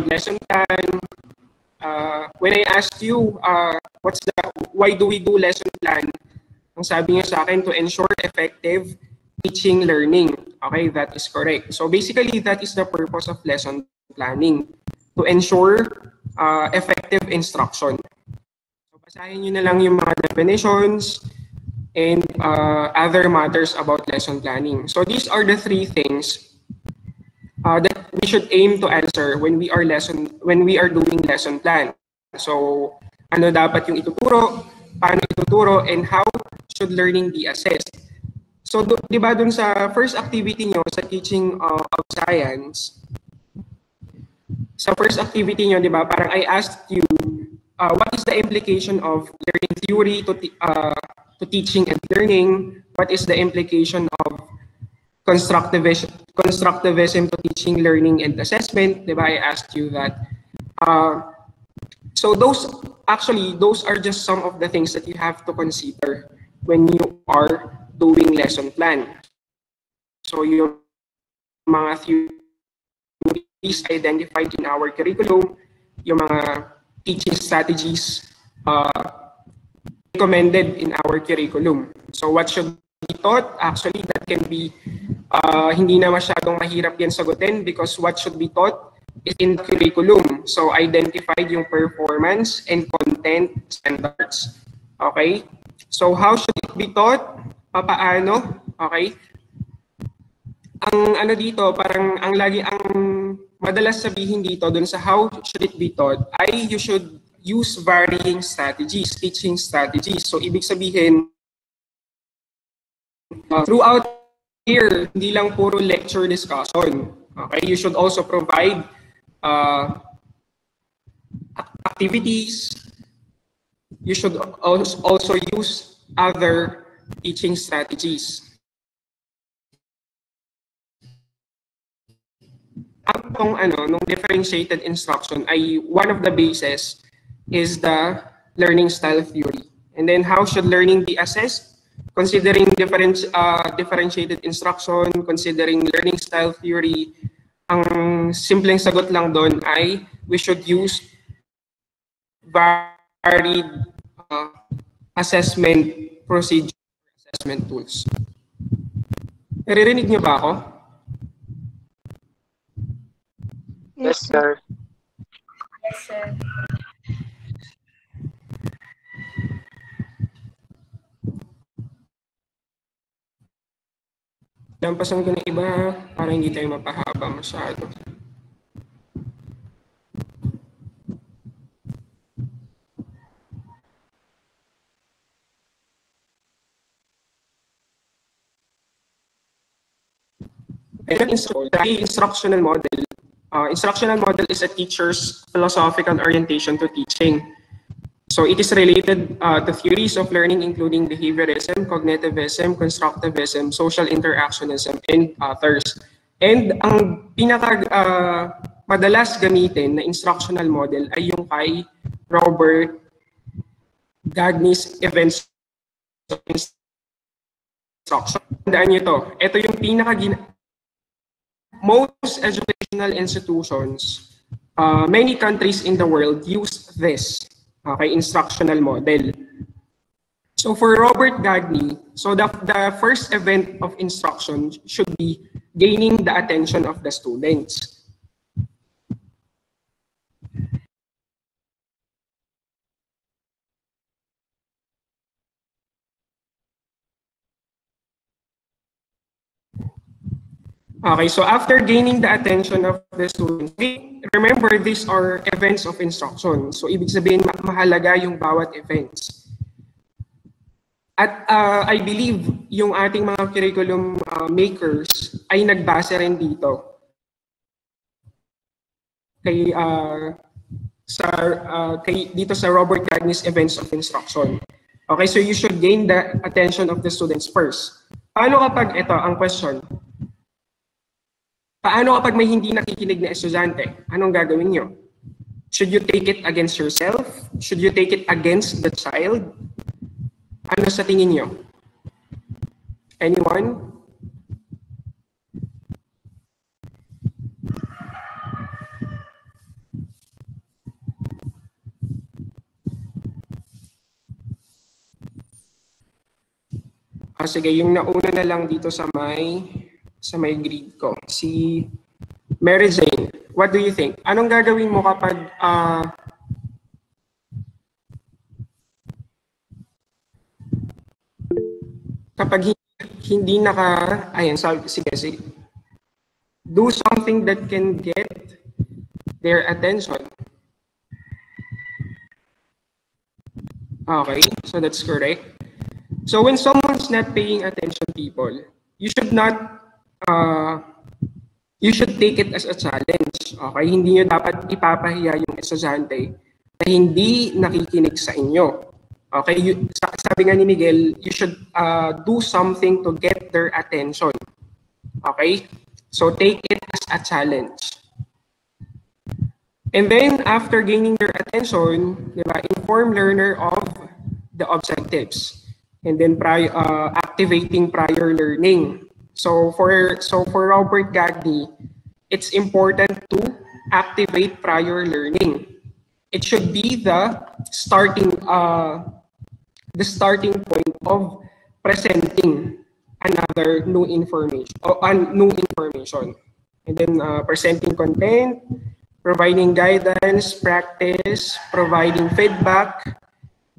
lesson plan. When I asked you, why do we do lesson plan? Ang sabi niya sa akin, to ensure effective teaching learning. Okay, that is correct. So basically, that is the purpose of lesson planning, to ensure effective instruction. So basahin niyo na lang yung mga definitions and other matters about lesson planning. So these are the three things that we should aim to answer when we are doing lesson plan. So ano dapat yung ituturo, paano ituturo, and how should learning be assessed. So di ba dun sa first activity nyo sa teaching of science, sa first activity nyo, di ba, parang I asked you what is the implication of learning theory to teaching and learning? What is the implication of constructivism to teaching, learning, and assessment? Diba? I asked you that. So those are just some of the things that you have to consider when you are doing lesson plan. So yung mga theories identified in our curriculum, yung mga teaching strategies recommended in our curriculum. So what should be taught? Actually, that can be hindi na masyadong mahirap yan sagutin because what should be taught is in the curriculum. So identified yung performance and content standards. Okay? So how should it be taught? Papaano? Okay? Ang ano dito, parang ang madalas sabihin dito dun sa how should it be taught ay you should use varying strategies, teaching strategies. So ibig sabihin, throughout here, hindi lang puro lecture discussion. Okay, you should also provide activities. You should also use other teaching strategies. Nung differentiated instruction ay one of the bases is the learning style theory. And then how should learning be assessed? Considering differentiated instruction, considering learning style theory, ang simpleng sagot lang doon ay we should use varied assessment procedure, assessment tools. Naririnig niyo ba ako? Yes, sir. Yes, sir. Lampasan ko ng iba para hindi tayo mapahaba masyado. Instructional model. Instructional model is a teacher's philosophical orientation to teaching. So it is related to theories of learning including behaviorism, cognitivism, constructivism, social interactionism, and others. And ang pinaka madalas gamitin na instructional model ay yung kay Robert Gagne's events of instruction. Tandaan nyo to. Ito yung most educational institutions, many countries in the world use this instructional model. So for Robert Gagne, so the first event of instruction should be gaining the attention of the students. Okay, so after gaining the attention of the students, remember these are events of instruction. So ibig sabihin mahalaga yung bawat events. At I believe yung ating mga curriculum makers ay nagbase rin dito dito sa Robert Gagne's events of instruction. Okay, so you should gain the attention of the students first. Paano kapag ito ang question? Paano kapag may hindi nakikinig na estudyante? Anong gagawin nyo? Should you take it against yourself? Should you take it against the child? Ano sa tingin nyo? Anyone? Sige, yung nauna na lang dito sa may grid ko. Si Mary Jane, what do you think? Anong gagawin mo kapag hindi ayan, sige. Do something that can get their attention. Okay, so that's correct. So when someone's not paying attention, people, you should take it as a challenge. Okay, hindi nyo dapat ipapahiya yung estudyante na hindi nakikinig sa inyo. Okay, sabi nga ni Miguel, you should do something to get their attention. Okay, so take it as a challenge. And then after gaining their attention, diba, inform learner of the objectives. And then activating prior learning. So for Robert Gagny, it's important to activate prior learning. It should be the starting point of presenting another new information. And then presenting content, providing guidance, practice, providing feedback,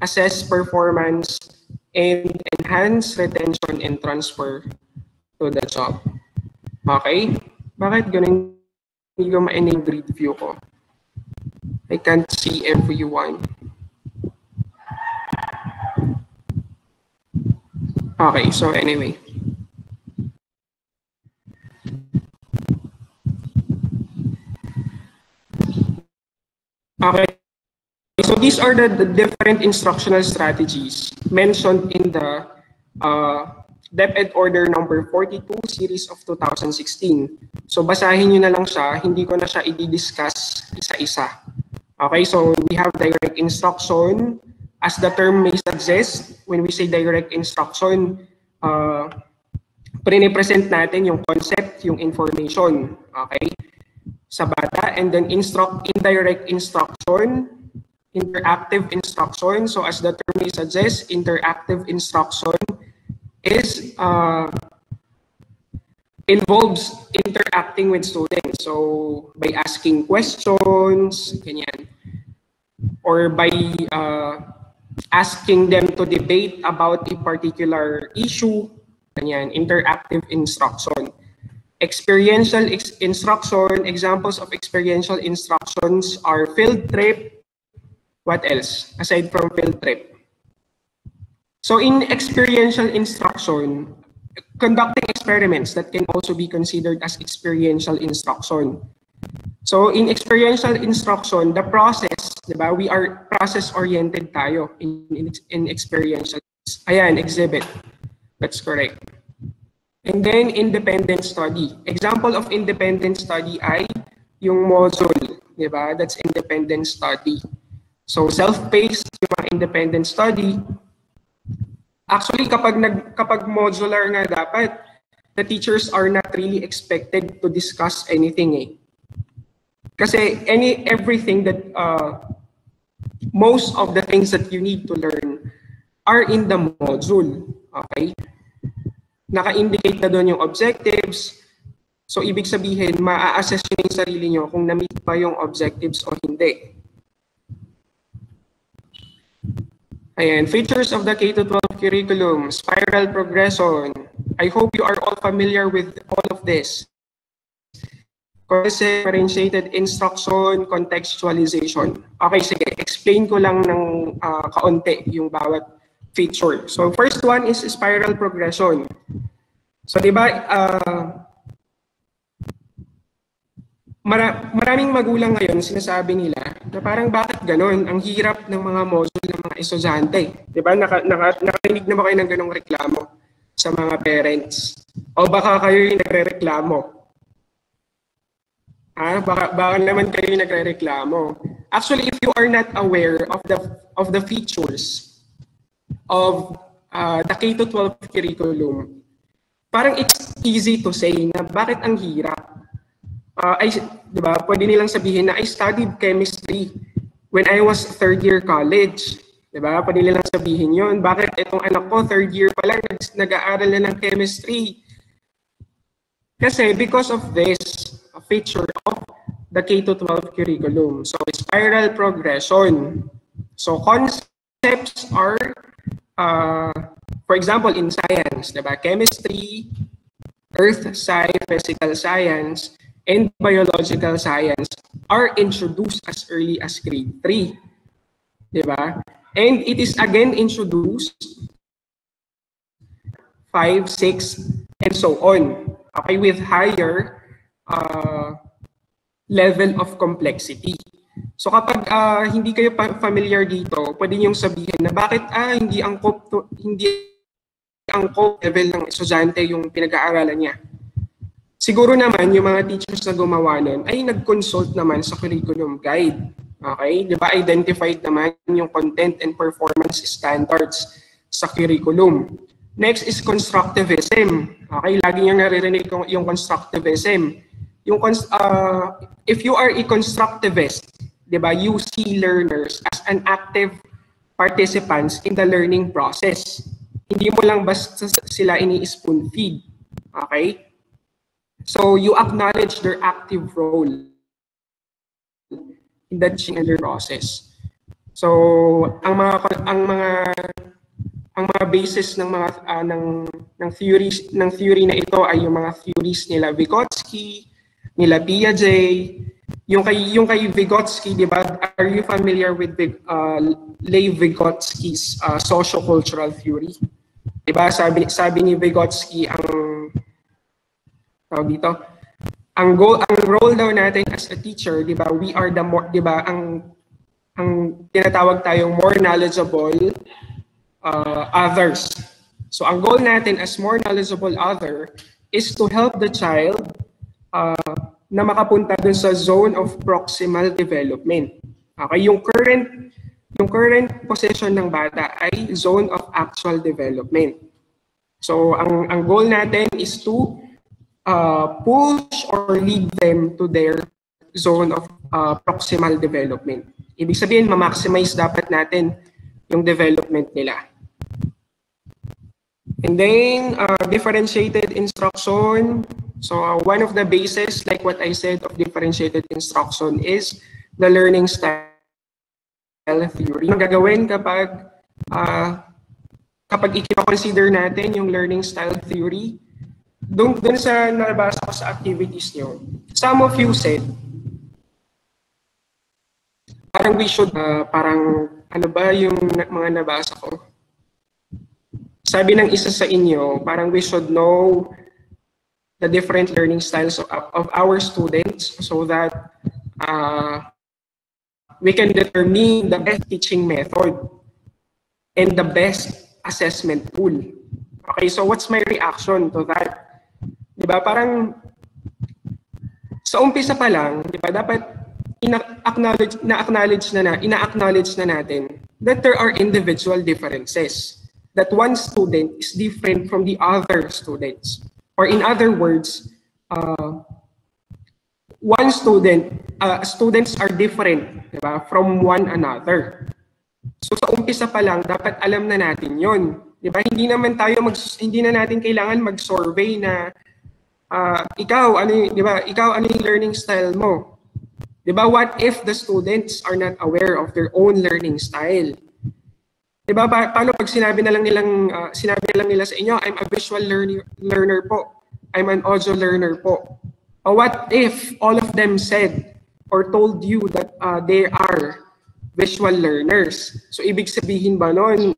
assess performance, and enhance retention and transfer to the job. Okay? Bakit ganun hindi ko ma-enable grid view ko? I can't see everyone. Okay, so anyway. Okay. So these are the different instructional strategies mentioned in the DepEd Order number 42 series of 2016. So basahin nyo na lang siya, hindi ko na siya i-discuss isa-isa. Okay, so we have direct instruction. As the term may suggest, when we say direct instruction, pre-present natin yung concept, yung information, okay, sa bata, and then indirect instruction, interactive instruction. So as the term may suggest, interactive instruction involves interacting with students. So by asking questions, ganyan, or by asking them to debate about a particular issue, ganyan, interactive instruction. Experiential instruction, examples of experiential instructions are field trip. What else aside from field trip? So in experiential instruction, conducting experiments that can also be considered as experiential instruction. So in experiential instruction, the process, diba, we are process-oriented tayo in experiential. Ayan, exhibit. That's correct. And then independent study. Example of independent study ay yung module, diba? That's independent study. So self-paced yung mga independent study. Actually, kapag modular nga dapat, the teachers are not really expected to discuss anything eh. Kasi everything that most of the things that you need to learn are in the module, okay? Naka-indicate na doon yung objectives. So ibig sabihin, ma-assess nyo yung sarili nyo kung na-meet pa yung objectives o hindi. Ayan, features of the K-12 curriculum, spiral progression. I hope you are all familiar with all of this. Differentiated instruction, contextualization. Okay, sige, explain ko lang ng kaunti yung bawat feature. So first one is spiral progression. So di ba, maraming magulang ngayon sinasabi nila na parang bakit ganon? Ang hirap ng mga module ng mga estudyante. Di ba, nakarinig na ba kayo ng ganong reklamo sa mga parents? O baka kayo yung nagre-reklamo? Baka naman kayo yung nagre-reklamo. Actually, if you are not aware of the features of the K-12 curriculum, parang it's easy to say na bakit ang hirap. Diba, pwede nilang sabihin na I studied chemistry when I was third year college. Diba? Pwede nilang sabihin yun. Bakit itong anak ko, third year pa lang, nag-aaral na ng chemistry? Kasi because of this, a feature of the K-12 curriculum. So, spiral progression. So, concepts are, for example, in science, diba? Chemistry, earth science, physical science, and biological science are introduced as early as grade 3. Diba? And it is again introduced 5, 6, and so on. Okay, with higher level of complexity. So kapag hindi kayo familiar dito, pwede niyong sabihin na bakit hindi angkop level ng estudyante yung pinag-aaralan niya. Siguro naman, yung mga teachers na gumawa nun ay nag-consult naman sa curriculum guide. Okay? Di ba? Identified naman yung content and performance standards sa curriculum. Next is constructivism. Okay? Lagi nyo naririnig yung constructivism. If you are a constructivist, di ba, you see learners as an active participants in the learning process. Hindi mo lang basta sila ini-spoon feed. Okay? So you acknowledge their active role in the teaching and learning process. So ang mga basis ng mga ng theory na ito ay yung mga theories nila Vygotsky, nila Piaget, yung kay Vygotsky, di ba? Are you familiar with Lev Vygotsky's socio-cultural theory? Di ba? Sabi ni Vygotsky ang role daw natin as a teacher, di ba, we are the more, di ba, ang tinatawag tayong more knowledgeable others. So ang goal natin as more knowledgeable other is to help the child na makapunta dun sa zone of proximal development. Okay, yung current position ng bata ay zone of actual development. So ang goal natin is to push or lead them to their zone of proximal development. Ibig sabihin, ma-maximize dapat natin yung development nila. And then, differentiated instruction. So, one of the bases, like what I said, of differentiated instruction is the learning style theory. Ang gagawin kapag i-consider natin yung learning style theory, doon sa nabasa ko sa activities nyo, some of you said, parang we should, parang ano ba yung mga nabasa ko? Sabi ng isa sa inyo, parang we should know the different learning styles of our students so that we can determine the best teaching method and the best assessment tool. Okay, so what's my reaction to that? Diba, parang sa umpisa pa lang, diba, dapat ina-acknowledge na natin that there are individual differences, that one student is different from the other students. Or in other words, students are different, diba, from one another. So sa umpisa pa lang, dapat alam na natin yon. Diba? Hindi na natin kailangan mag-survey na ikaw ano yung learning style mo? 'Di ba? What if the students are not aware of their own learning style? 'Di ba? Paano pag sinabi na lang nila sa inyo, I'm a visual learner po. I'm an audio learner po. Or what if all of them said or told you that they are visual learners? So ibig sabihin ba noon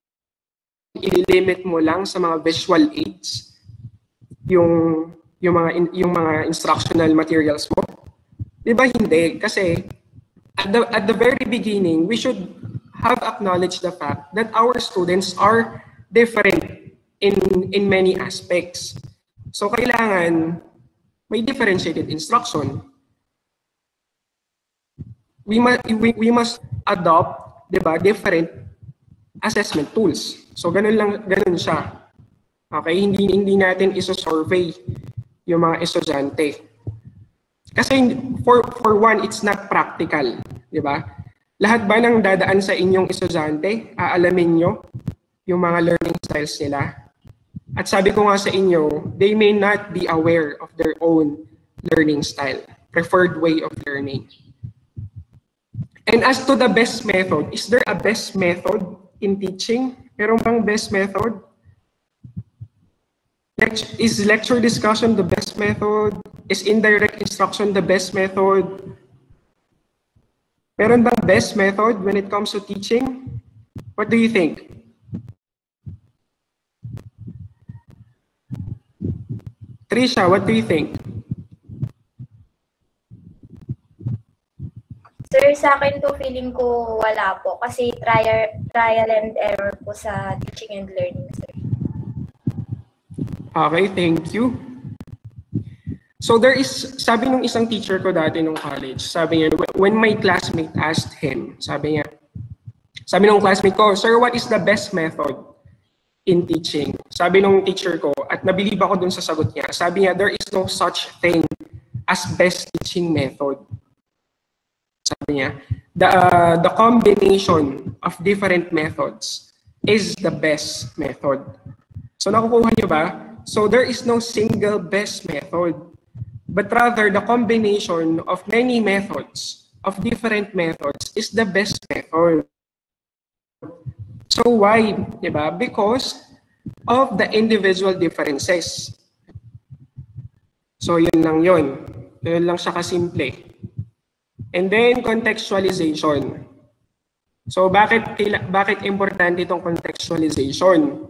i-limit mo lang sa mga visual aids yung mga instructional materials mo? Diba hindi? Kasi at the very beginning, we should have acknowledged the fact that our students are different in many aspects. So kailangan may differentiated instruction. We must adopt, diba, different assessment tools. So ganun siya. Okay, hindi natin iso-survey yung mga estudyante. Kasi for one, it's not practical, di ba? Lahat ba ng dadaan sa inyong estudyante, aalamin nyo yung mga learning styles nila? At sabi ko nga sa inyo, they may not be aware of their own learning style, preferred way of learning. And as to the best method, is there a best method in teaching? Meron bang best method? Is lecture discussion the best method? Is indirect instruction the best method? Meron bang best method when it comes to teaching? What do you think? Trisha, what do you think? Sir, sa akin po, feeling ko wala po. Kasi trial and error po sa teaching and learning, sir. Okay, thank you. So there is, sabi nung isang teacher ko dati nung college, sabi niya, when my classmate asked him, sabi nung classmate ko, "Sir, what is the best method in teaching?" Sabi nung teacher ko, at nabilib ako dun sa sagot niya, sabi niya, "There is no such thing as best teaching method." Sabi niya, the combination of different methods is the best method. So nakukuha niyo ba? So there is no single best method, but rather the combination of many methods, of different methods, is the best method. So why? Diba? Because of the individual differences. So yun lang yun. Yun lang siya kasimple. And then contextualization. So bakit importante itong contextualization?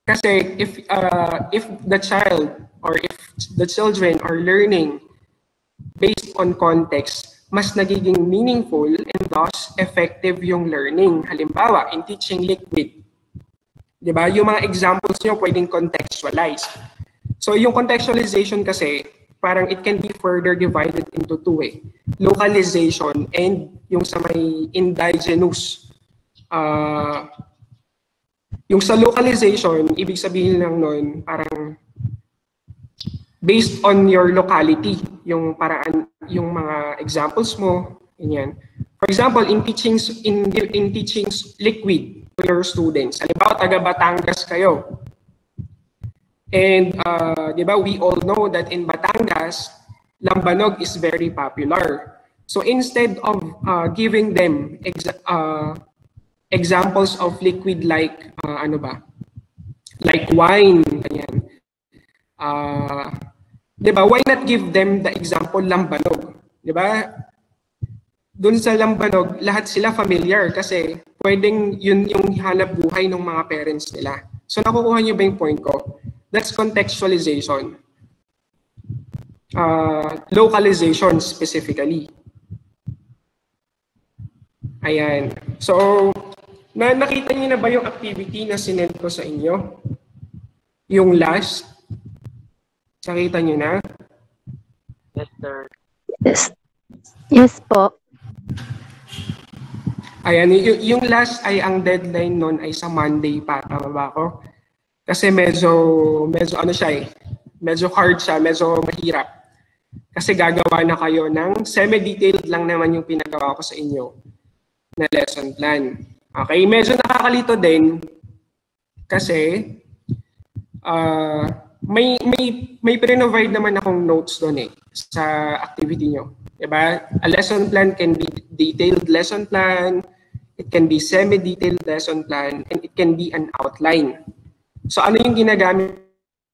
Kasi if the child or if the children are learning based on context, mas nagiging meaningful and thus effective yung learning. Halimbawa, in teaching liquid, 'di ba? Yung mga examples niyo pwedeng contextualize. So yung contextualization kasi parang it can be further divided into two localization and yung sa may indigenous. Yung sa localization, ibig sabihin lang nun, parang based on your locality, yung paraan, yung mga examples mo, ganyan. For example, in teaching liquid to your students, halimbawa taga Batangas kayo. And di ba, we all know that in Batangas, lambanog is very popular. So instead of giving them examples of liquid like like wine, ganyan. Di ba, why not give them the example lambanog? Di ba? Doon sa lambanog, lahat sila familiar kasi pwedeng yun yung hanap buhay ng mga parents nila. So nakukuha niyo ba yung point ko? That's contextualization. Localization specifically. Ayan. So, nakita niyo na ba yung activity na sinend ko sa inyo? Yung last? Nakita niyo na? Yes, sir. Yes. Yes po. Ayan, yung last ay ang deadline nun ay sa Monday pa. Tama ba ako? Kasi medyo ano siya medyo hard siya, medyo mahirap. Kasi gagawa na kayo ng semi-detailed lang naman yung pinagawa ko sa inyo na lesson plan. Okay, medyo nakakalito din kasi may pre-provide naman akong notes doon sa activity nyo. Diba? A lesson plan can be detailed lesson plan, it can be semi-detailed lesson plan, and it can be an outline. So ano yung ginagamit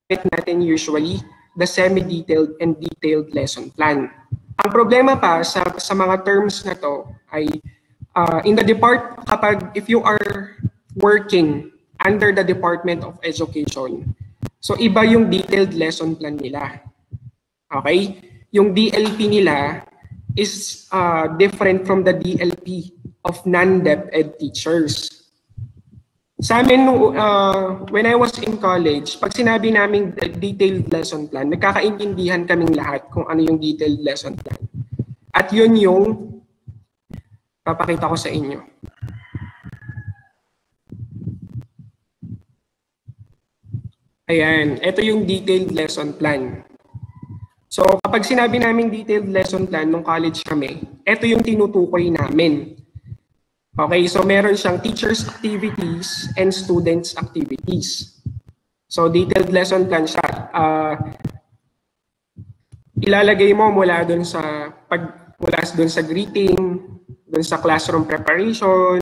natin usually? The semi-detailed and detailed lesson plan. Ang problema pa sa mga terms na to ay in the if you are working under the Department of Education, so iba yung detailed lesson plan nila. Okay? Yung DLP nila is different from the DLP of non-DepEd teachers. Sa amin, when I was in college, pag sinabi naming detailed lesson plan, nagkakaintindihan kaming lahat kung ano yung detailed lesson plan. At yun yung papakita ko sa inyo. Ayan, ito yung detailed lesson plan. So kapag sinabi naming detailed lesson plan nung college kami, ito yung tinutukoy namin. Okay, so meron siyang teachers activities and students activities. So detailed lesson plan siya. Ilalagay mo mula dun sa greeting, dun sa classroom preparation,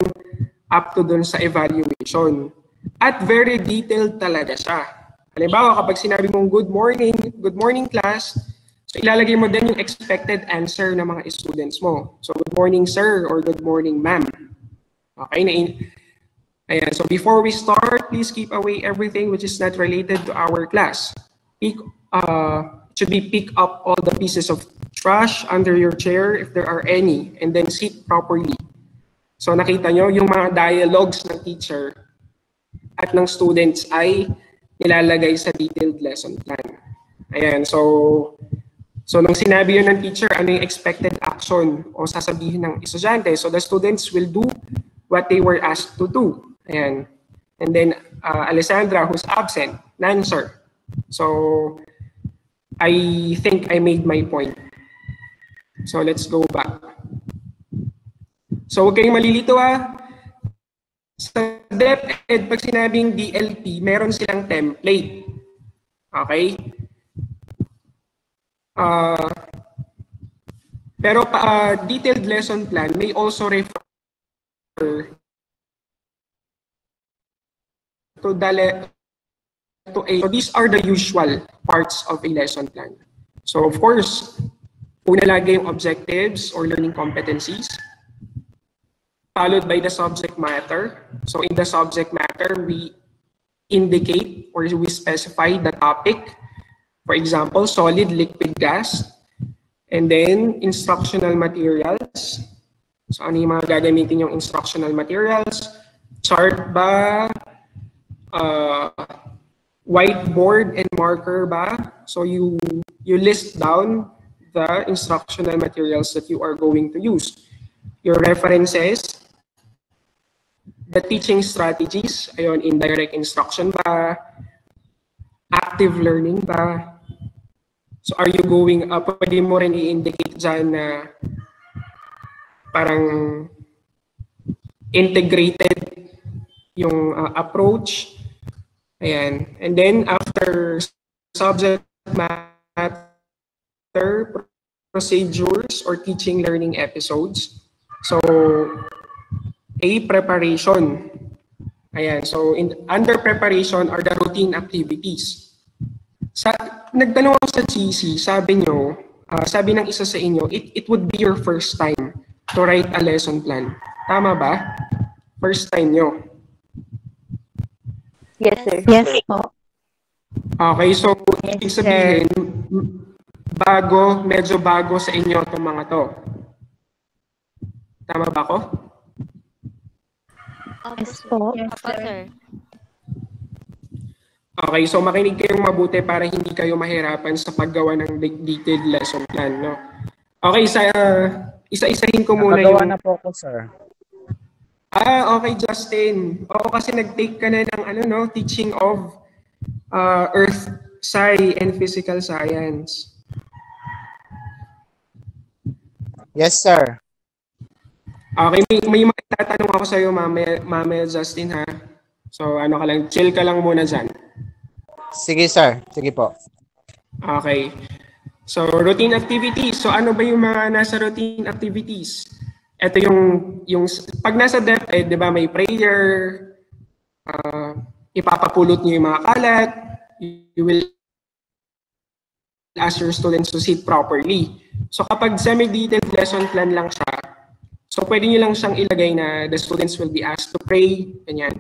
up to dun sa evaluation. At very detailed talaga siya. Halimbawa, kapag sinabi mong good morning class, so ilalagay mo din yung expected answer ng mga students mo. So good morning sir or good morning ma'am. Okay, ayan. So before we start, please keep away everything which is not related to our class. Pick up all the pieces of trash under your chair if there are any, and then sit properly. So nakita nyo, yung mga dialogues ng teacher at ng students ay nilalagay sa detailed lesson plan. Ayan, so nung sinabi yun ng teacher, ano yung expected action o sasabihin ng estudyante? So the students will do what they were asked to do. Ayan. And then Alessandra, who's absent, none, sir. So I think I made my point. So let's go back. So huwag kayong malilito Sa DepEd, pag sinabing DLP, meron silang template. Okay? Pero detailed lesson plan may also refer to so these are the usual parts of a lesson plan. So of course, una lagi yung objectives or learning competencies, followed by the subject matter. So in the subject matter, we indicate or we specify the topic. For example, solid, liquid, gas. And then instructional materials. So ano yung mga gagamitin yung instructional materials? Chart ba? Whiteboard and marker ba? So you list down the instructional materials that you are going to use. Your references, the teaching strategies, ayun, indirect instruction ba? Active learning ba? So are you going, pwede mo rin i-indicate dyan na parang integrated yung approach. Ayan. And then after subject matter, procedures or teaching learning episodes. So preparation. Ayan. So under preparation are the routine activities. Nagtanong ako sa GC, sabi nyo, sabi ng isa sa inyo, it would be your first time to write a lesson plan. Tama ba? First time nyo. Yes, sir. Yes po. Okay, so ibig sabihin, medyo bago sa inyo itong mga to. Tama ba ako? Yes po. Yes, sir. Okay, so makinig kayong mabuti para hindi kayo mahirapan sa paggawa ng detailed lesson plan, no? Okay, isa-isahin ko muna Nakagawa na po ako, sir. Okay, Justin. Oo, kasi nag-take ka na ng teaching of Earth Sci and Physical Science. Yes, sir. Okay, may tatanong ako sa iyo, mamaya Justin, ha? So chill ka lang muna dyan. Sige, sir. Sige po. Okay. So routine activities. So ano ba yung mga nasa routine activities? Ito yung pag nasa DepEd, 'di ba, may prayer, ipapapulot niyo yung mga kalat, you will ask your students to sit properly. So kapag semi-detailed lesson plan lang siya, so pwede niyo lang siyang ilagay na the students will be asked to pray, ganyan.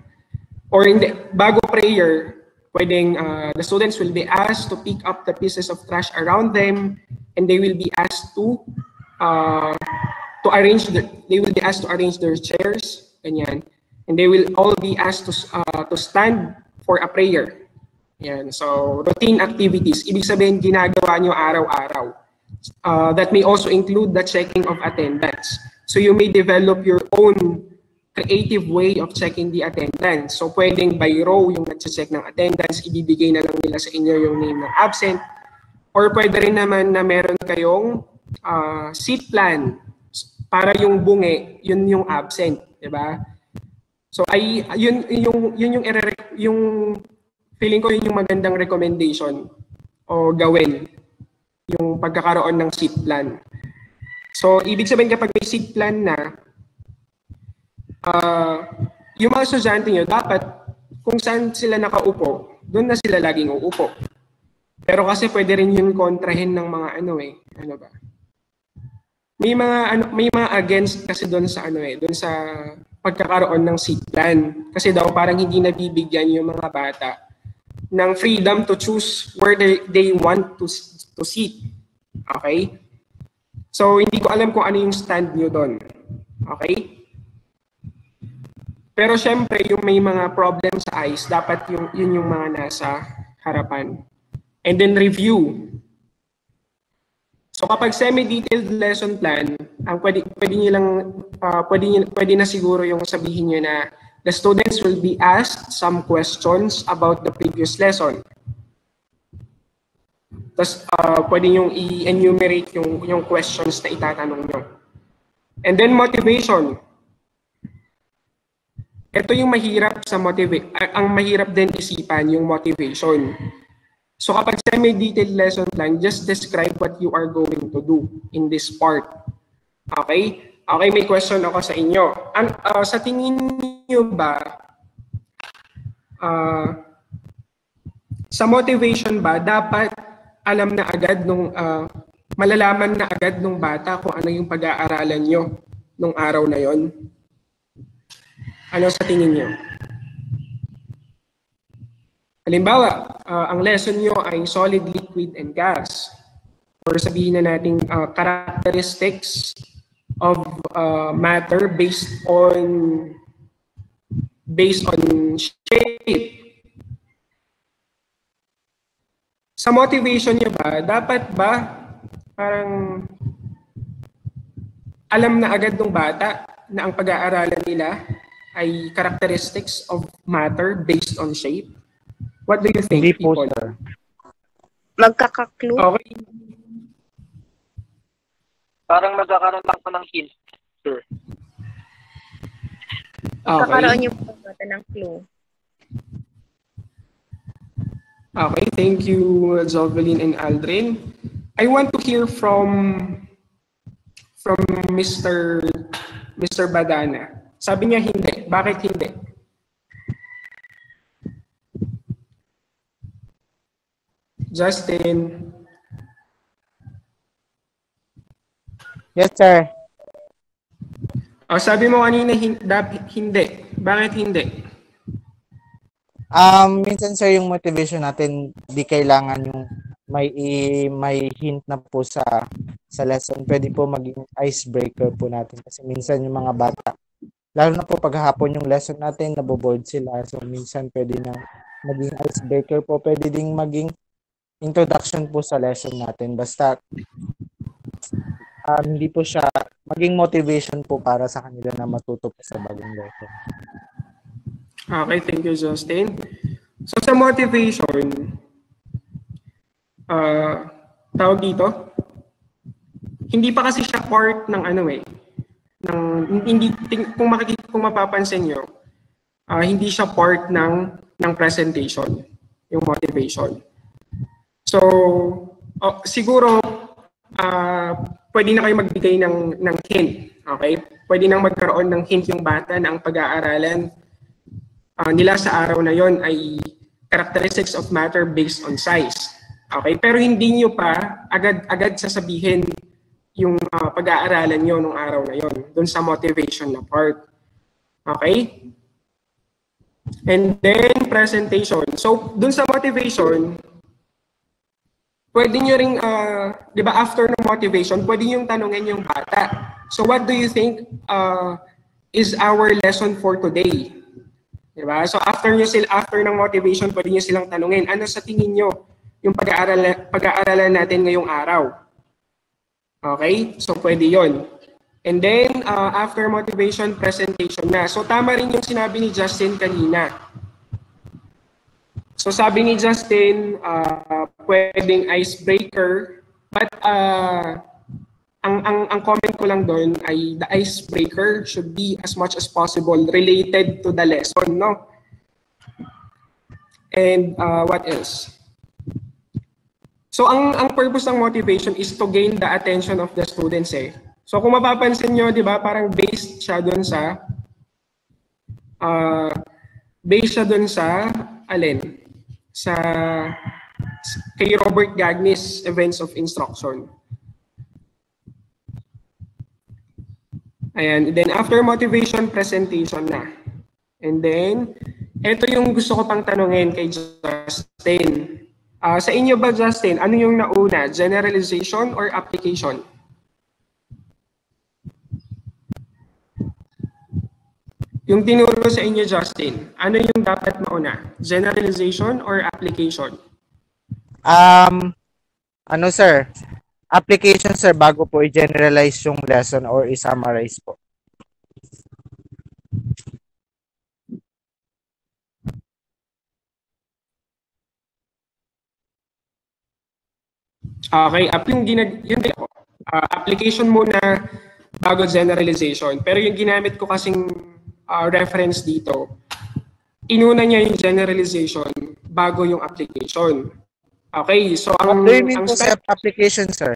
Or bago prayer, pwedeng the students will be asked to pick up the pieces of trash around them, and they will be asked to arrange their chairs, ganyan. And they will all be asked to stand for a prayer. Yan. So routine activities, ibig sabihin ginagawa nyo araw-araw. That may also include the checking of attendance. So you may develop your own creative way of checking the attendance. So pwedeng by row yung nag-check ng attendance, ibibigay na lang nila sa inyo yung name ng absent. Or pwede rin naman na meron kayong seat plan. para yung bungi, yun yung absent, 'di ba? So ay yung feeling ko yun yung magandang recommendation o gawin yung pagkakaroon ng seat plan. So ibig sabihin kapag may seat plan na yung mga estudyante nyo dapat kung saan sila nakaupo, doon na sila laging uupo. Pero kasi pwede rin yun kontrahin ng mga ano ba? May mga against kasi doon sa doon sa pagkakaroon ng seat plan. Kasi daw parang hindi nabibigyan yung mga bata ng freedom to choose where they want to sit. Okay? So hindi ko alam kung ano yung stand nyo doon. Okay? Pero syempre yung may mga problem sa eyes, dapat yun yung mga nasa harapan. And then review. So kapag semi-detailed lesson plan, ang pwede na siguro yung sabihin niyo na the students will be asked some questions about the previous lesson. Tapos pwede yung i-enumerate yung questions na itatanong niyo. And then motivation. Ito yung mahirap sa ang mahirap din isipan yung motivation. So kapag semi-detailed lesson plan, just describe what you are going to do in this part. Okay? Okay, may question ako sa inyo. Sa tingin niyo ba, sa motivation ba, dapat alam na agad malalaman na agad nung bata kung ano yung pag-aaralan nyo nung araw na yon? Ano sa tingin niyo? Halimbawa, ang lesson nyo ay solid, liquid, and gas. Or sabihin na natin characteristics of matter based on shape. Sa motivation nyo ba, dapat ba parang alam na agad ng bata na ang pag-aaralan nila ay characteristics of matter based on shape? What do you think, Hindi po, people? sir. Magkaka-clue? Okay. Parang magkakaroon lang po ng hint, sir. Magkakaroon yung pagkata ng clue. Okay, thank you, Jovelyn and Aldrin. I want to hear from Mr. Badana. Sabi niya hindi. Bakit hindi? Justin. Yes, sir. Sabi mo kanina hindi. Bakit hindi? Minsan, sir, yung motivation natin, di kailangan yung may hint na po sa lesson. Pwede po maging icebreaker po natin. Kasi minsan yung mga bata, lalo na po paghapon yung lesson natin, naboboard sila. So, minsan pwede na maging icebreaker po. Pwede ding maging introduction po sa lesson natin. Basta, hindi po siya maging motivation po para sa kanila na matuto po sa bagong lesson. Okay, thank you, Justin. So, sa motivation, tawag dito, hindi pa kasi siya part ng kung mapapansin nyo, hindi siya part ng presentation, yung motivation. So, siguro, pwede na kayo magbigay ng hint, okay? Pwede nang magkaroon ng hint yung bata na ang pag-aaralan nila sa araw na yon ay characteristics of matter based on size. Okay? Pero hindi nyo pa agad sasabihin yung pag-aaralan nyo nung araw na yon, dun sa motivation na part. Okay? And then, presentation. So, dun sa motivation, pwede nyo ring, di ba, after ng motivation, pwede nyo tanungin yung bata. So, what do you think is our lesson for today? Di ba? So, after ng motivation, pwede nyo silang tanungin, ano sa tingin nyo yung pag-aaralan natin ngayong araw? Okay? So, pwede yon. And then, after motivation, presentation na. So, tama rin yung sinabi ni Justin kanina. So sabi ni Justin, pwedeng icebreaker, but ang comment ko lang doon ay the icebreaker should be as much as possible related to the lesson, no? And what else? So ang purpose ng motivation is to gain the attention of the students eh. So kung mapapansin nyo, di ba, parang based siya doon sa alin? Sa kay Robert Gagne's Events of Instruction. Ayan, then after motivation, presentation na. And then, ito yung gusto ko pang tanungin kay Justin. Sa inyo ba, Justin, ano yung nauna? Generalization or application? Yung tinuro sa inyo, Justin, ano yung dapat mauna? Generalization or application? Ano sir? Application sir bago po i-generalize yung lesson or i-summarize po. Okay, application muna bago generalization. Pero yung ginamit ko kasing reference dito, inuna niya yung generalization bago yung application. Okay, so ang What do you mean po sa application, sir?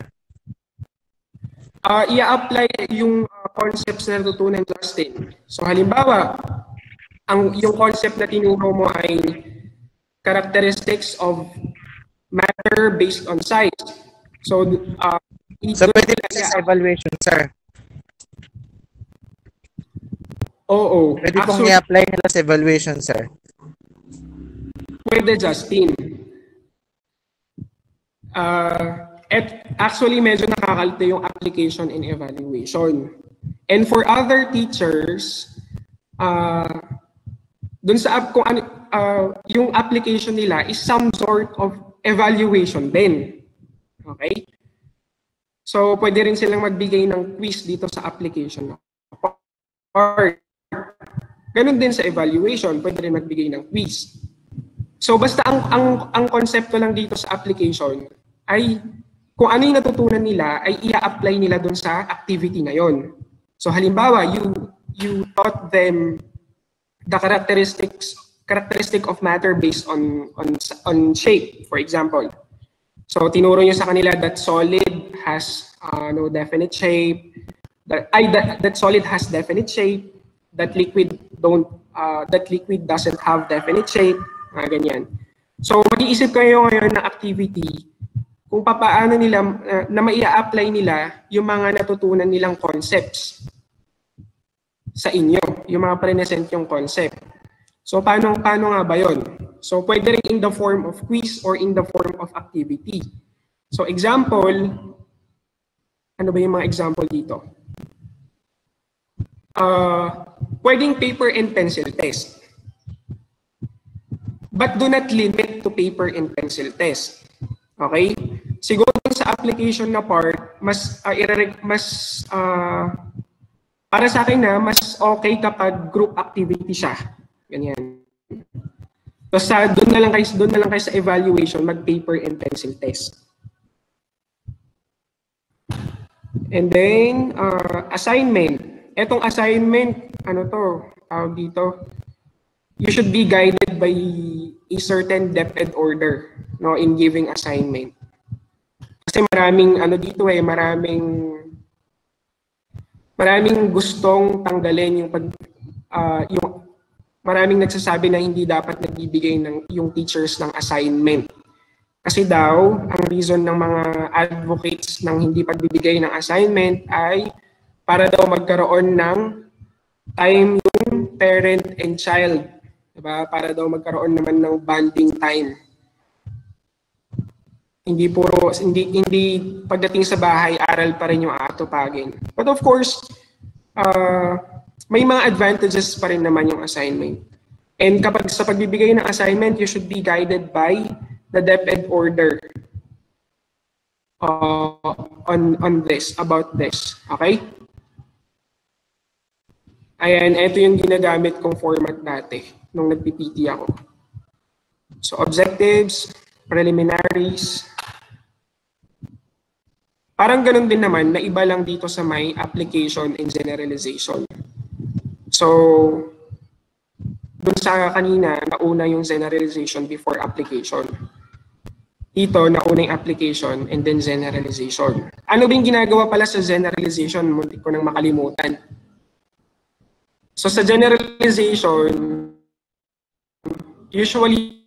I-apply yung concepts na natutunan Justin. So halimbawa, yung concept na tinuro mo ay characteristics of matter based on size. So, pwede po sa evaluation, sir. Oo. Pwede pong i-apply nila sa evaluation, sir. Pwede, Justin. Actually, medyo nakakalito yung application and evaluation. And for other teachers, dun sa kung ano, yung application nila is some sort of evaluation din. Okay? So, pwede rin silang magbigay ng quiz dito sa application. Or, ganun din sa evaluation, pwede rin magbigay ng quiz. So, basta ang konsepto lang dito sa application ay kung ano yung natutunan nila ay i-apply nila dun sa activity na yon. So, halimbawa, you taught them the characteristic of matter based on shape, for example. So tinuro niyo sa kanila that solid has no definite shape, that solid has definite shape, that liquid doesn't have definite shape, ganyan. So mag-iisip kayo ngayon ng activity kung paano nila na mai-apply nila yung mga natutunan nilang concepts sa inyo, yung mga present yung concept. So paano nga ba yon? So pwede rin in the form of quiz or in the form of activity. So example, ano ba yung mga example dito? Pwedeng paper and pencil test. But do not limit to paper and pencil test. Okay? Siguro sa application na part, para sa akin na mas okay kapag group activity siya. Ganyan. Tapos doon na lang kayo sa evaluation, mag-paper and pencil test. And then, assignment. Etong assignment, ano to, tawag dito, you should be guided by a certain depth and order, no, in giving assignment. Kasi maraming, maraming gustong tanggalin yung maraming nagsasabi na hindi dapat nagbibigay ng yung teachers ng assignment. Kasi daw, ang reason ng mga advocates ng hindi pagbibigay ng assignment ay para daw magkaroon ng time yung parent and child. Diba? Para daw magkaroon naman ng bonding time. Hindi pagdating sa bahay, aral pa rin yung aatupagin. But of course, may mga advantages pa rin naman yung assignment. And kapag sa pagbibigay ng assignment, you should be guided by the depth and order about this. Okay? Ayan, ito yung ginagamit kong format dati nung nag-PPT ako. So, objectives, preliminaries, Parang ganun din naman na iba lang dito sa may application and generalization. So, dun sa kanina, nauna yung generalization before application. Dito, nauna yung application and then generalization. Ano ba yung ginagawa pala sa generalization? Muntik ko nang makalimutan. So sa generalization, usually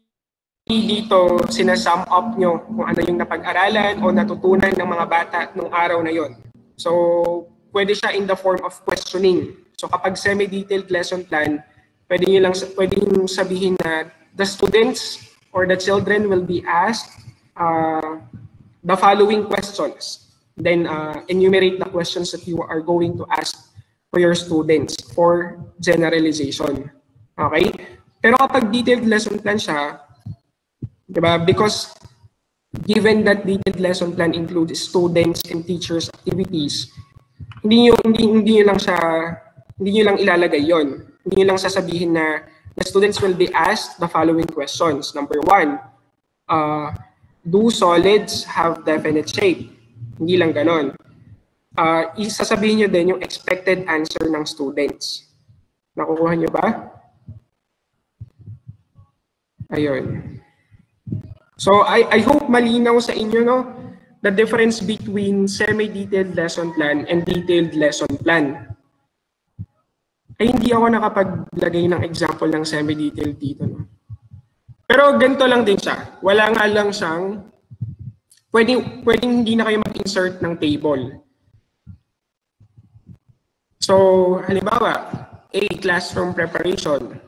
dito sinasum up nyo kung ano yung napag-aralan o natutunan ng mga bata nung araw na yon. So pwede siya in the form of questioning. So kapag semi-detailed lesson plan, pwede nyo sabihin na the students or the children will be asked the following questions. Then enumerate the questions that you are going to ask for your students for generalization. Okay? Pero kapag detailed lesson plan siya, diba? Because given that detailed lesson plan includes students and teachers activities, hindi nyo lang ilalagay yon. Hindi nyo lang sasabihin na the students will be asked the following questions. Number 1, do solids have definite shape? Hindi lang ganon. Isasabihin nyo din yung expected answer ng students. Nakukuha nyo ba? Ayun. So I hope malinaw sa inyo, no, the difference between semi-detailed lesson plan and detailed lesson plan. Ay hindi ako nakapaglagay ng example ng semi-detailed dito, no. Pero ganito lang din siya. Wala nga lang siyang pwedeng hindi na kayo mag-insert ng table. So, halimbawa, A, classroom preparation.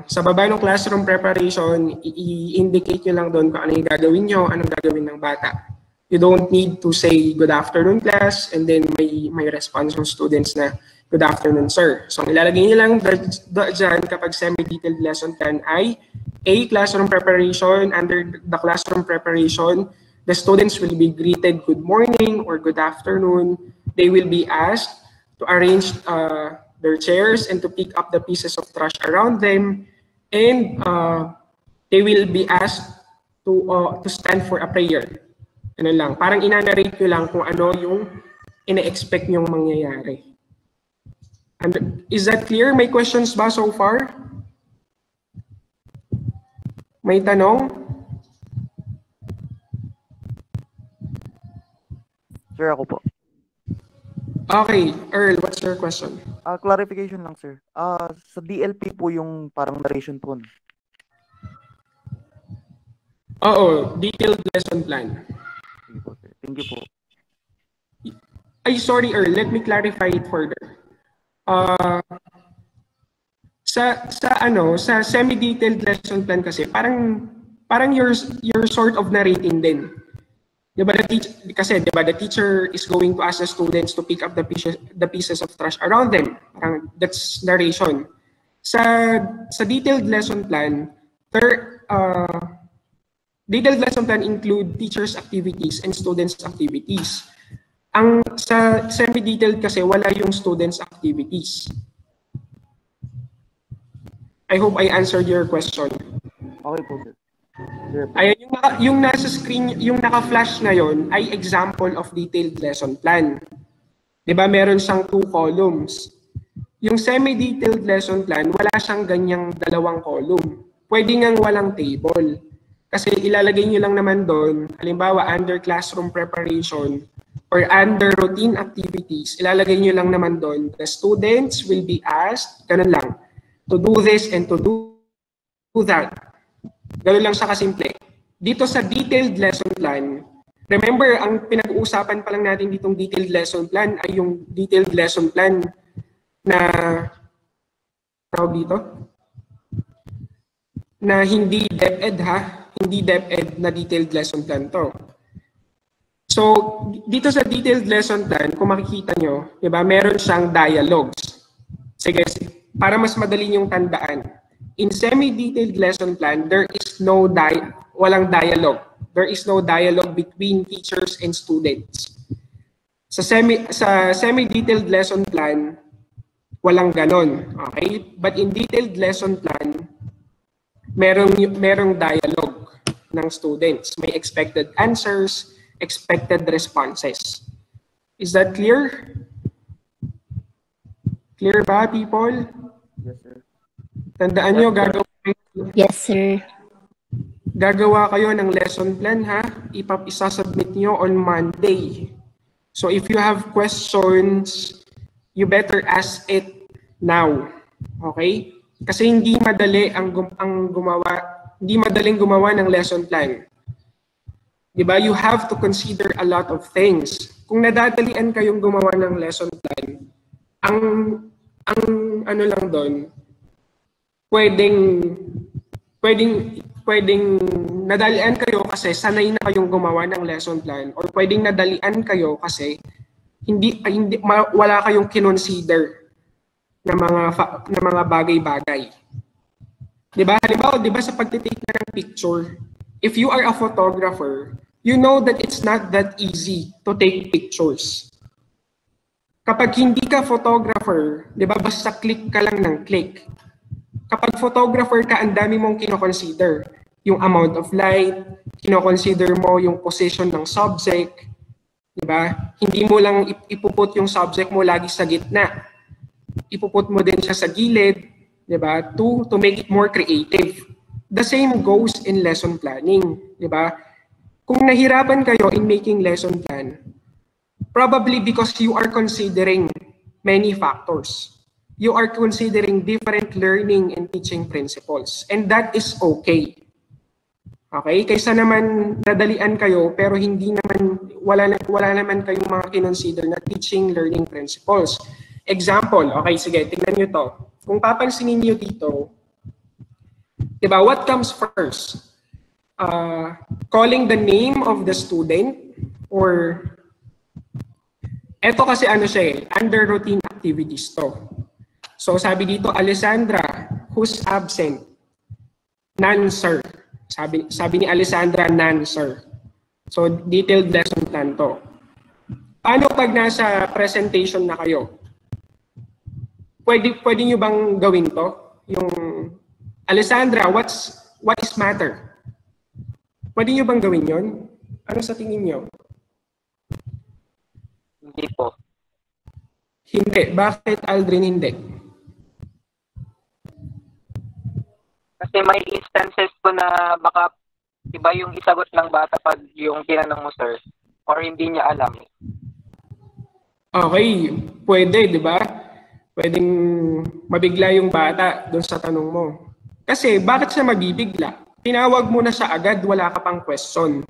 Sa baba ng classroom preparation, i-indicate nyo lang doon kung ano yung gagawin nyo, anong gagawin ng bata. You don't need to say, good afternoon class, and then may response ng students na, good afternoon sir. So, ilalagay nyo lang dyan kapag semi-detailed lesson plan ay A, classroom preparation. Under the classroom preparation, the students will be greeted good morning or good afternoon. They will be asked to arrange their chairs and to pick up the pieces of trash around them, and they will be asked to stand for a prayer. Ano lang, parang ina-narrate nyo lang kung ano yung ina-expect nyong mangyayari. And is that clear? May questions ba so far? May tanong? Sir, ako po. Okay, Earl, what's your question? Clarification lang, sir. Sa DLP po yung parang narration po. Oo, detailed lesson plan. Sige po, sir. Thank you po. Ay, sorry, Earl, let me clarify it further. Sa semi-detailed lesson plan kasi, parang you're sort of narrating din. Diba the teacher is going to ask the students to pick up the pieces of trash around them. Parang that's narration. Sa detailed lesson plan, detailed lesson plan include teachers' activities and students' activities. Ang sa semi-detailed kasi wala yung students' activities. I hope I answered your question. Okay po, sir. Ayan, yung nasa screen, yung naka-flash na yon ay example of detailed lesson plan. Diba meron siyang 2 columns. Yung semi-detailed lesson plan, wala siyang ganyang 2 column. Pwede ngang walang table. Kasi ilalagay nyo lang naman doon, halimbawa under classroom preparation or under routine activities, ilalagay nyo lang naman doon, the students will be asked, ganun lang, to do this and to do that. Ganun lang siya kasimple. Dito sa detailed lesson plan, remember, ang pinag-uusapan pa lang natin ditong detailed lesson plan ay yung detailed lesson plan na tawag dito? Na hindi DepEd ha? Hindi DepEd na detailed lesson plan to. So, dito sa detailed lesson plan, kung makikita nyo, diba, meron siyang dialogues. Sige, para mas madali nyong tandaan. In semi-detailed lesson plan, there is walang dialogue. There is no dialogue between teachers and students. Sa semi-detailed lesson plan, walang ganon. Okay? But in detailed lesson plan, merong dialogue ng students. May expected answers, expected responses. Is that clear? Clear ba, people? Yes, sir. Tandaan nyo, Yes, sir. gagawa kayo ng lesson plan, ha? Isasubmit nyo on Monday. So if you have questions, you better ask it now. Okay? Kasi hindi madaling gumawa ng lesson plan. 'Di ba? You have to consider a lot of things. Kung nadadalian kayong gumawa ng lesson plan, ang ano lang doon, pwedeng nadalian kayo kasi sanay na kayong gumawa ng lesson plan, or pwedeng nadalian kayo kasi wala kayong kinonsider na mga bagay-bagay. 'Di ba? Halimbawa, 'di ba sa pagtitake ng picture, if you are a photographer, you know that it's not that easy to take pictures. Kapag hindi ka photographer, 'di ba, basta click ka lang ng click. Kapag photographer ka, ang dami mong kino-consider. Yung amount of light, kino-consider mo yung position ng subject, 'di ba? Hindi mo lang ipuput yung subject mo lagi sa gitna. Ipuput mo din siya sa gilid, 'di ba? To make it more creative. The same goes in lesson planning, 'di ba? Kung nahirapan kayo in making lesson plan, probably because you are considering many factors. You are considering different learning and teaching principles, and that is okay. Okay? Kaysa naman nadalian kayo pero wala naman kayong mga kinonsider na teaching learning principles. Example, okay, sige, tingnan nyo to. Kung papansinin nyo dito, diba, what comes first? Calling the name of the student, or eto kasi ano siya under routine activities to. So sabi dito, Alessandra, who's absent? None, sir. Sabi ni Alessandra, none, sir. So detailed lesson plan to. Paano pag nasa presentation na kayo? Pwede nyo bang gawin to? Yung Alessandra, what is matter? Pwede nyo bang gawin yon? Ano sa tingin nyo? Hindi po. Hindi. Bakit, Aldrin, hindi? Kasi may instances po na baka iba yung isagot ng bata pag yung tinanong mo, sir. Or hindi niya alam. Okay. Pwede, di ba? Pwedeng mabigla yung bata doon sa tanong mo. Kasi bakit siya mabibigla? Tinawag mo na siya agad, wala ka pang question.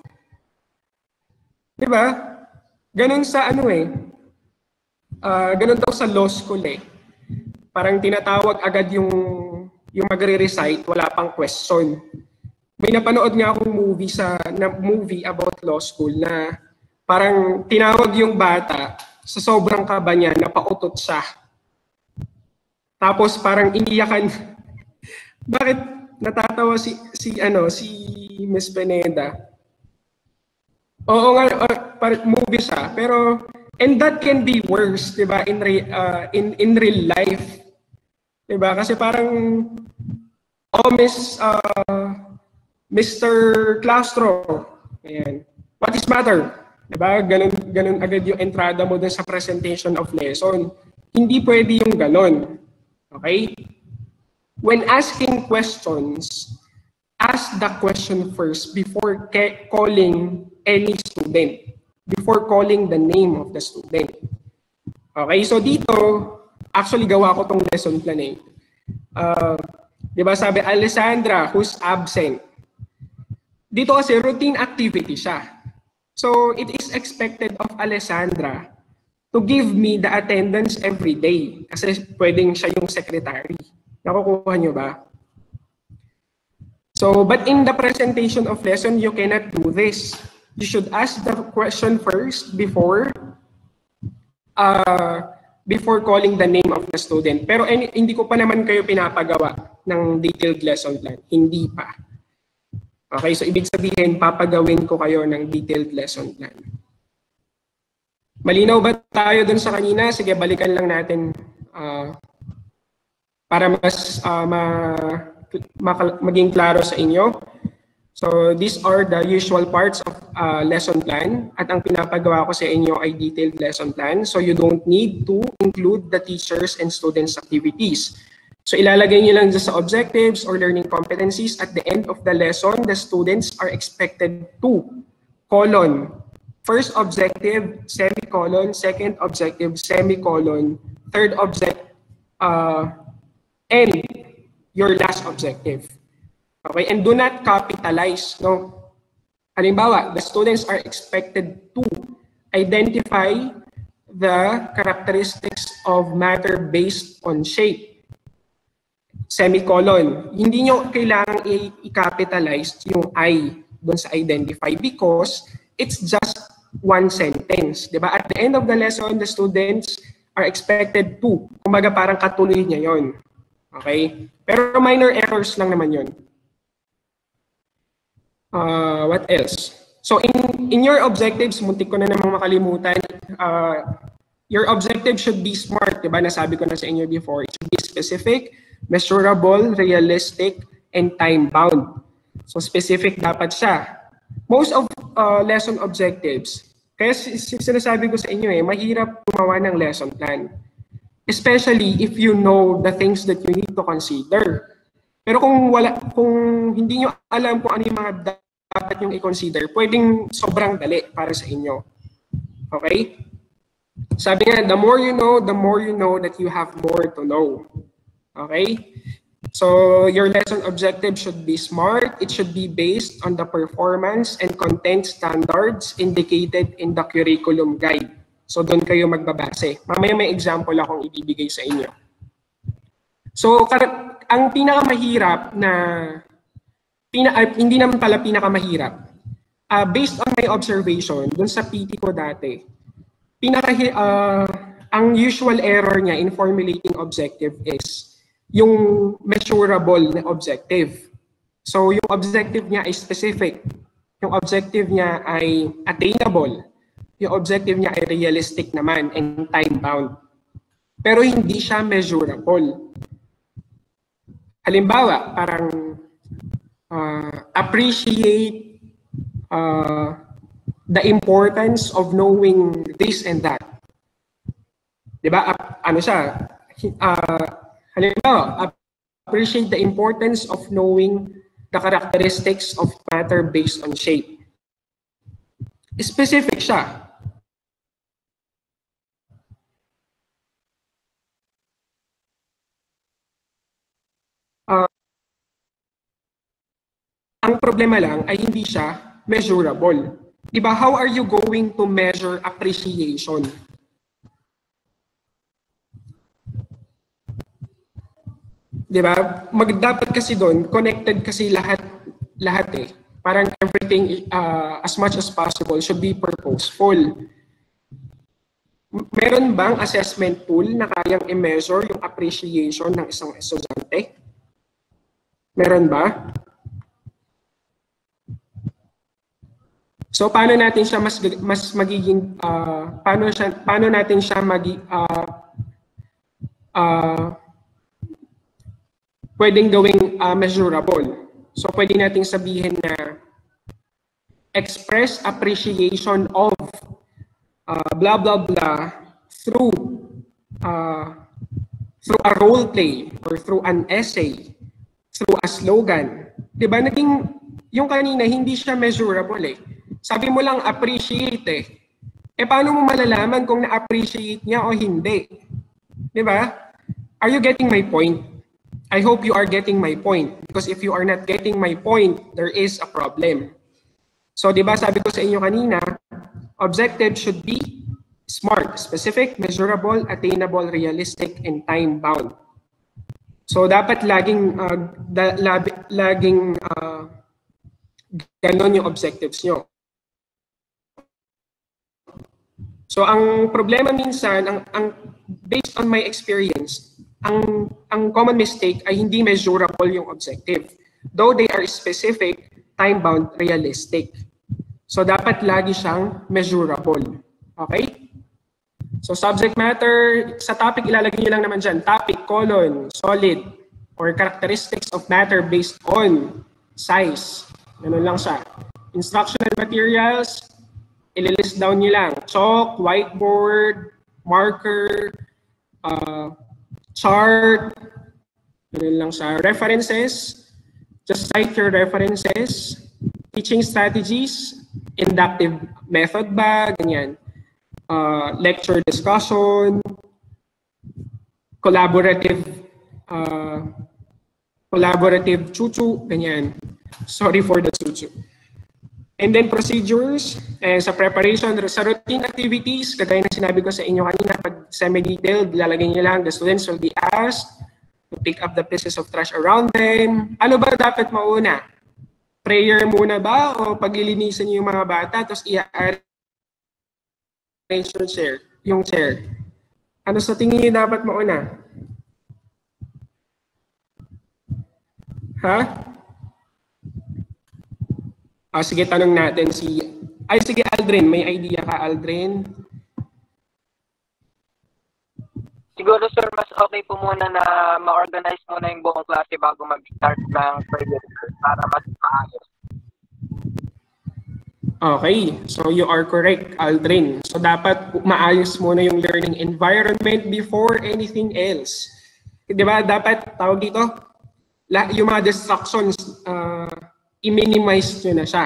Di ba? Ganun sa ganun daw sa law school eh. Parang tinatawag agad yung magre-recite, wala pang question. May napanood nga akong movie about law school na parang tinawag yung bata sa sobrang kaba niya, napautot siya. Tapos parang iniyakan. Bakit natatawa si Miss Pineda? Oo nga, movie siya, pero and that can be worse, 'di ba? In real life. 'Di ba? Kasi parang Mr. Claustro. Ayan. What is matter? 'Di ba? Ganun agad yung entrada mo dun sa presentation of lesson. Hindi pwede yung ganun. Okay? When asking questions, ask the question first before calling any student, before calling the name of the student. Okay, so dito, actually gawa ko tong lesson plan eh. Di ba sabi, Alessandra, who's absent? Dito kasi routine activity siya. So it is expected of Alessandra to give me the attendance every day. Kasi pwedeng siya yung secretary. Nakukuha nyo ba? So, but in the presentation of lesson, you cannot do this. You should ask the question first before calling the name of the student. Pero hindi ko pa naman kayo pinapagawa ng detailed lesson plan. Hindi pa. Okay, so ibig sabihin, papagawin ko kayo ng detailed lesson plan. Malinaw ba tayo dun sa kanina? Sige, balikan lang natin para mas maging klaro sa inyo. So these are the usual parts of lesson plan, at ang pinapagawa ko sa inyo ay detailed lesson plan. So you don't need to include the teachers and students activities. So ilalagay niyo lang dyan sa objectives or learning competencies. At the end of the lesson, the students are expected to colon, first objective, semicolon, second objective, semicolon, third objective, and your last objective. Okay, and do not capitalize, no? Halimbawa, the students are expected to identify the characteristics of matter based on shape. Semicolon. Hindi nyo kailangang i-capitalize yung I doon sa identify because it's just one sentence. Diba? At the end of the lesson, the students are expected to. Kumbaga parang katuloy niya yon. Okay? Pero minor errors lang naman yon. What else? So in your objectives, muntik ko na namang makalimutan, your objective should be smart, diba? Nasabi ko na sa inyo before. It should be specific, measurable, realistic, and time-bound. So specific dapat siya. Most of lesson objectives, kaya sinasabi ko sa inyo mahirap gumawa ng lesson plan. Especially if you know the things that you need to consider. Pero kung hindi nyo alam kung ano yung mga dapat yung i-consider, pwedeng sobrang dali para sa inyo. Okay? Sabi nga, the more you know that you have more to know. Okay? So your lesson objective should be smart. It should be based on the performance and content standards indicated in the curriculum guide. So doon kayo magbabase. Mamaya may example akong ibibigay sa inyo. So ang pinakamahirap na hindi naman pala pinakamahirap. Based on my observation doon sa PT ko dati, ang usual error niya in formulating objective is yung measurable na objective. So yung objective niya ay specific. Yung objective niya ay attainable. Yung objective niya ay realistic naman and time-bound. Pero hindi siya measurable. Halimbawa, parang appreciate the importance of knowing this and that. Diba? Ano siya? Halimbawa, appreciate the importance of knowing the characteristics of matter based on shape. Specific siya. Ang problema lang ay hindi siya measurable. Diba? How are you going to measure appreciation? Diba? Dapat kasi doon, connected kasi lahat Parang everything, as much as possible, should be purposeful. Meron bang assessment tool na kayang i-measure yung appreciation ng isang estudyante? Meron ba? So paano natin siya mas magiging paano natin siya pwedeng gawing measurable. So pwede nating sabihin na express appreciation of blah blah blah through a role play or through an essay, through a slogan. 'Di ba naging yung kanina hindi siya measurable Sabi mo lang appreciate paano mo malalaman kung na-appreciate niya o hindi? 'Di ba? Are you getting my point? I hope you are getting my point because if you are not getting my point, there is a problem. So 'di ba sabi ko sa inyo kanina, objective should be smart, specific, measurable, attainable, realistic, and time-bound. So dapat laging ganon yung objectives nyo. So ang problema minsan, based on my experience, ang common mistake ay hindi measurable yung objective. Though they are specific, time-bound, realistic. So dapat lagi siyang measurable. Okay? So subject matter, sa topic ilalagay niyo lang naman dyan, topic, colon, solid, or characteristics of matter based on size. Ganun lang siya. Instructional materials, ililist down nyo lang. Chalk, whiteboard, marker, chart, ganun lang siya. References, just cite your references. Teaching strategies, inductive method ba, ganyan. Lecture discussion, collaborative chuchu, ganyan. Sorry for the chuchu. And then procedures, sa preparation, sa routine activities, kagaya na sinabi ko sa inyo kanina, pag semi-detailed, lalagay nyo lang, the students will be asked to pick up the pieces of trash around them. Ano ba dapat mauna? Prayer muna ba o paglilinisan niyo yung mga bata tapos i-arrange yung chair? Ano sa tingin niyo dapat mauna? Ha? Sige, tanong natin sige, Aldrin. May idea ka, Aldrin? Siguro sir, mas okay po muna na ma-organize muna yung buong klase bago mag-start ng prayer para mas maayos. Okay, so you are correct, Aldrin. So dapat maayos muna yung learning environment before anything else. Di ba? Dapat, tawag dito, yung mga distractions, i-minimize nyo na siya.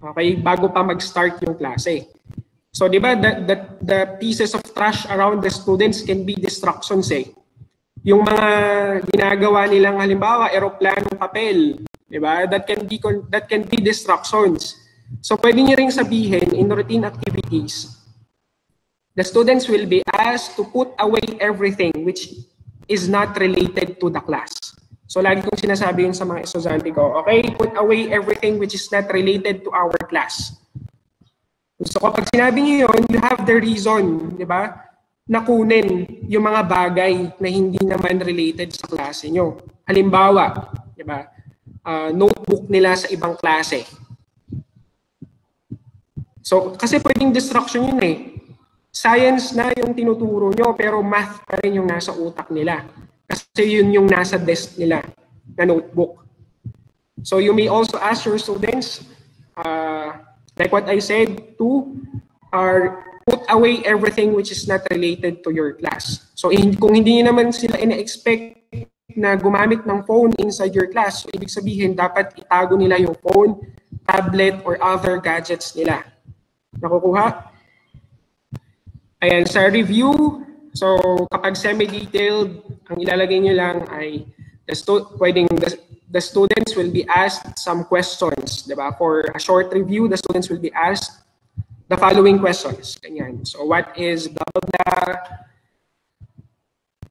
Okay, bago pa mag-start yung klase. So, di ba, the pieces of trash around the students can be distractions eh. Yung mga ginagawa nilang halimbawa, eroplano, papel, di ba? That can be distractions. So, pwede niyo ring sabihin in routine activities, the students will be asked to put away everything which is not related to the class. So, lagi kong sinasabi yun sa mga estudyante ko, okay, put away everything which is not related to our class. So kapag sinabi niyo yun, you have the reason, di ba, na kunin yung mga bagay na hindi naman related sa klase nyo. Halimbawa, di ba, notebook nila sa ibang klase. So, kasi pwedeng distraction yun eh. Science na yung tinuturo nyo, pero math pa rin yung nasa utak nila. Kasi yun yung nasa desk nila na notebook. So, you may also ask your students, like what I said, to put away everything which is not related to your class. So kung hindi naman sila ina-expect na gumamit ng phone inside your class, so ibig sabihin dapat itago nila yung phone, tablet, or other gadgets nila. Nakukuha? Ayan, sa review, so kapag semi-detailed, ang ilalagay nyo lang ay the students will be asked some questions, diba? For a short review, the students will be asked the following questions. Ganyan. So, what is blah, blah, blah?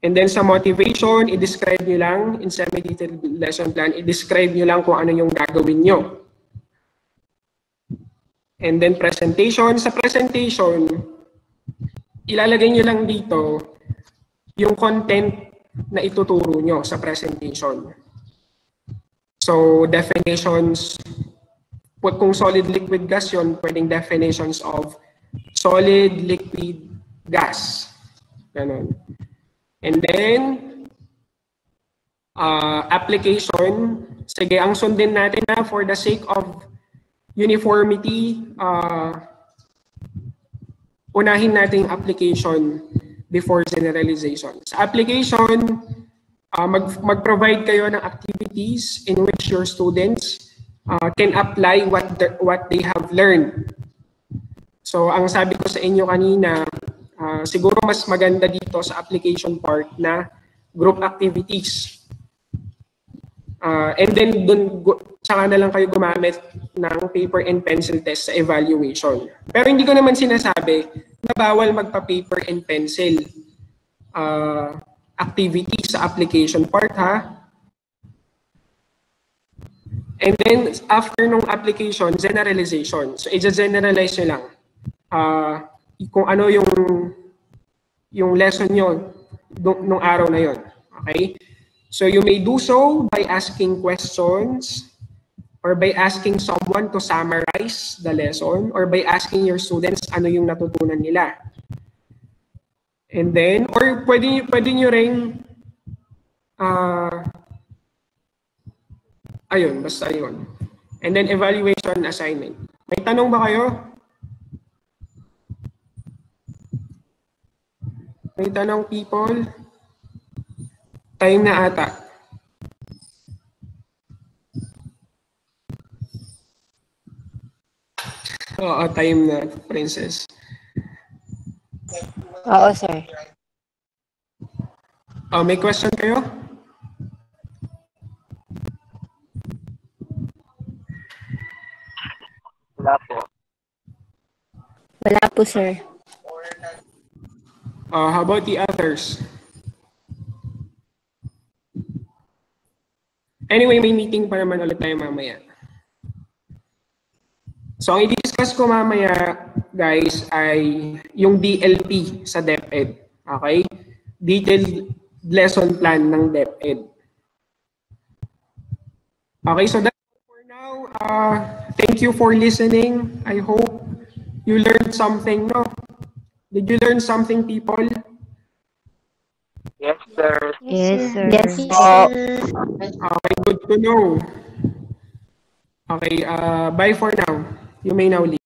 And then sa motivation, i-describe nyo lang, in semi-detailed lesson plan, i-describe nyo lang kung ano yung gagawin nyo. And then presentation. Sa presentation, ilalagay nyo lang dito yung content na ituturo nyo sa presentation. So, definitions, kung solid, liquid, gas yun, pwedeng definitions of solid, liquid, gas. Ganun. And then, application, sige, ang sundin natin na for the sake of uniformity, unahin natin yung application before generalization. Sa application, mag-provide kayo ng activities in which your students can apply what they have learned. So, ang sabi ko sa inyo kanina, siguro mas maganda dito sa application part na group activities. And then, saka na lang kayo gumamit ng paper and pencil test sa evaluation. Pero hindi ko naman sinasabi na bawal magpa-paper and pencil activity sa application part, ha? And then, after nung application, generalization. So, i-generalize nyo lang kung ano yung lesson nyo nung araw na yon. Okay? So, you may do so by asking questions or by asking someone to summarize the lesson or by asking your students ano yung natutunan nila. And then, or pwede nyo rin, ayun, basta yun. and then evaluation assignment. May tanong ba kayo? May tanong, people? Time na ata. Oo, time na, princess. Oo, sir. May question kayo? Wala po. Wala po, sir. How about the others? Anyway, may meeting pa naman ulit tayo mamaya. So, ang i-discuss ko mamaya, guys, ay yung DLP sa DepEd. Okay? Detailed lesson plan ng DepEd. Okay, so that's all for now. Thank you for listening. I hope you learned something, no? Did you learn something, people? Yes, sir. Yes, sir. Yes, Okay, good to know. Okay, bye for now. You may now leave.